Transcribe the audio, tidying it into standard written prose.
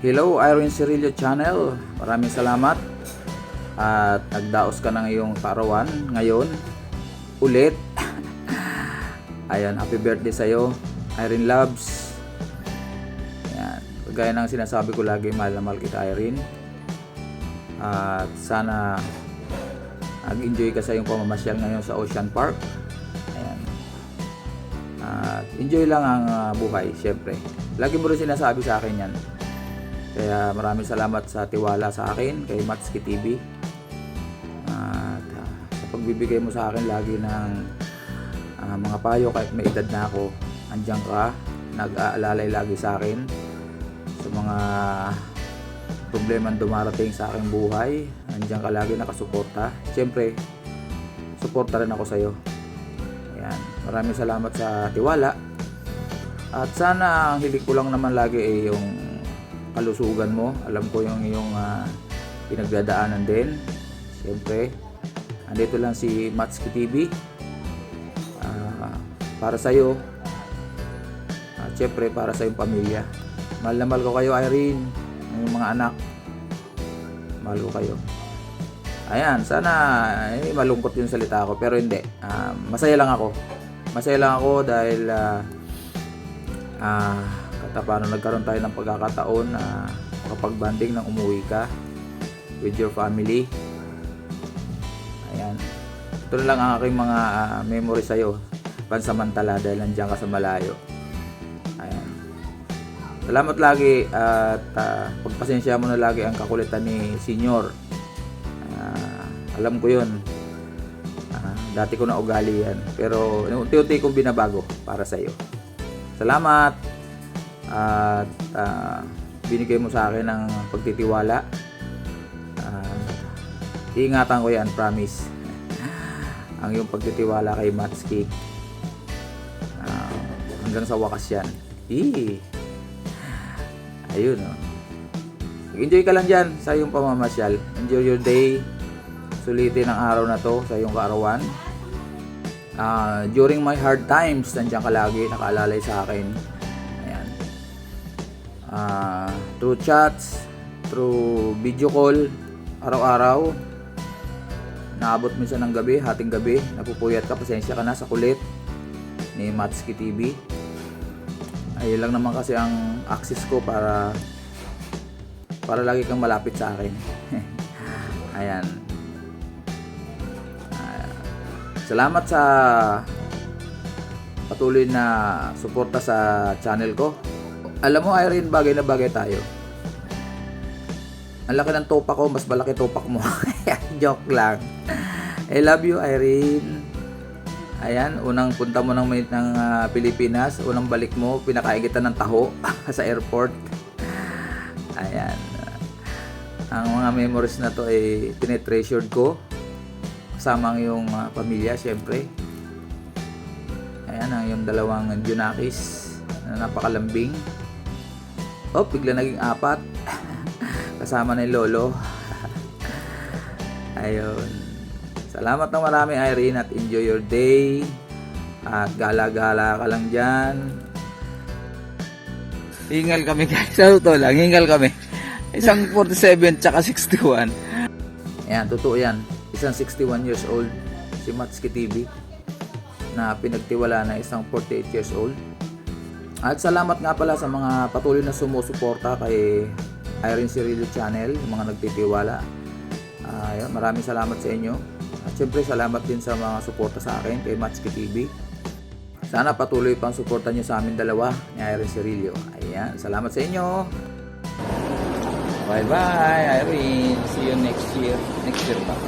Hello, Irene Cirillo Channel. Maraming salamat at nagdaos ka ng iyong kaarawan ngayon ulit. Ayan, happy birthday sa'yo, Irene Loves. Ayan, kagaya ng sinasabi ko lagi, mahal na mahal kita, Irene. At sana nag-enjoy ka sa iyong pamamasyal ngayon sa Ocean Park. Ayan. At enjoy lang ang buhay, syempre. Lagi mo rin sinasabi sa akin yan. Kaya maraming salamat sa tiwala sa akin, kay Matski TV. At sa pagbibigay mo sa akin lagi ng mga payo kahit may edad na ako, andyan ka, nag-aalalay lagi sa akin sa mga problemang dumarating sa aking buhay. Andyan ka lagi nakasuporta. Siyempre, suporta rin ako sa iyo. Ayan. Maraming salamat sa tiwala. At sana ang hilig ko lang naman lagi ay yung kalusugan mo. Alam ko yung iyong pinagdadaanan din. Siyempre, andito lang si Matski TV para sa iyo. At siyempre, para sa iyong pamilya. Mahal na mahal ko kayo, Irene. Yung mga anak, mahal ko kayo. Ayan, sana malungkot yung salita ko, pero hindi. Masaya lang ako. Masaya lang ako dahil paano nagkaroon tayo ng pagkakataon na makapag-banding nang umuwi ka with your family. Ayan. Ito na lang ang aking mga memory sa'yo, pansamantala, dahil nandiyan ka sa malayo. Ayan. Salamat lagi at pagpasensya mo na lagi ang kakulitan ni Senyor. Alam ko yun. Dati ko na ugali yan. Pero unti-unti kong binabago para sa iyo. Salamat. At binigay mo sa akin ang pagtitiwala. Iingatan ko yan, promise. Ang iyong pagtitiwala kay Matski. Hanggang sa wakas yan. Ayun, oh. Enjoy ka lang dyan sa iyong pamamasyal. Enjoy your day. Sulitin ang araw na to sa iyong kaarawan. During my hard times, nandiyan ka lagi, nakaalalay sa akin. Ayan. Through chats, through video call, araw-araw. Naabot minsan ng gabi, hating gabi. Napupuyat ka, pasensya ka na sa kulit ni Matski TV. Ayun lang naman kasi ang access ko para lagi kang malapit sa akin. Ayan. Salamat sa patuloy na suporta sa channel ko. Alam mo, Irene, bagay na bagay tayo. Ang laki ng topak ko, mas malaki topak mo. Joke lang. I love you, Irene. Ayan, unang punta mo ng Pilipinas, unang balik mo, pinakain kita ng taho sa airport. Ayan. Ang mga memories na to ay tinetreasured ko. Kasama ang iyong pamilya, syempre. Ayan, ang iyong dalawang Junakis na napakalambing. Bigla naging 4. Kasama na yung lolo. Ayun. Salamat ng marami, Irene, at enjoy your day. At gala-gala ka lang dyan. Hingal kami, guys. Sa totoo lang, hingal kami. Isang 47 tsaka 61. Ayan, totoo yan. Isang 61 years old, si Matski TV, na pinagtiwala na isang 48 years old. At salamat nga pala sa mga patuloy na sumusuporta kay Irene Cirillo Channel, yung mga nagtitiwala. Maraming salamat sa inyo. At syempre salamat din sa mga suporta sa akin kay Matski TV. Sana patuloy pang suporta nyo sa amin dalawa ni Irene Cirillo. Ayan, salamat sa inyo. Bye bye, Irene. See you next year. Next year pa.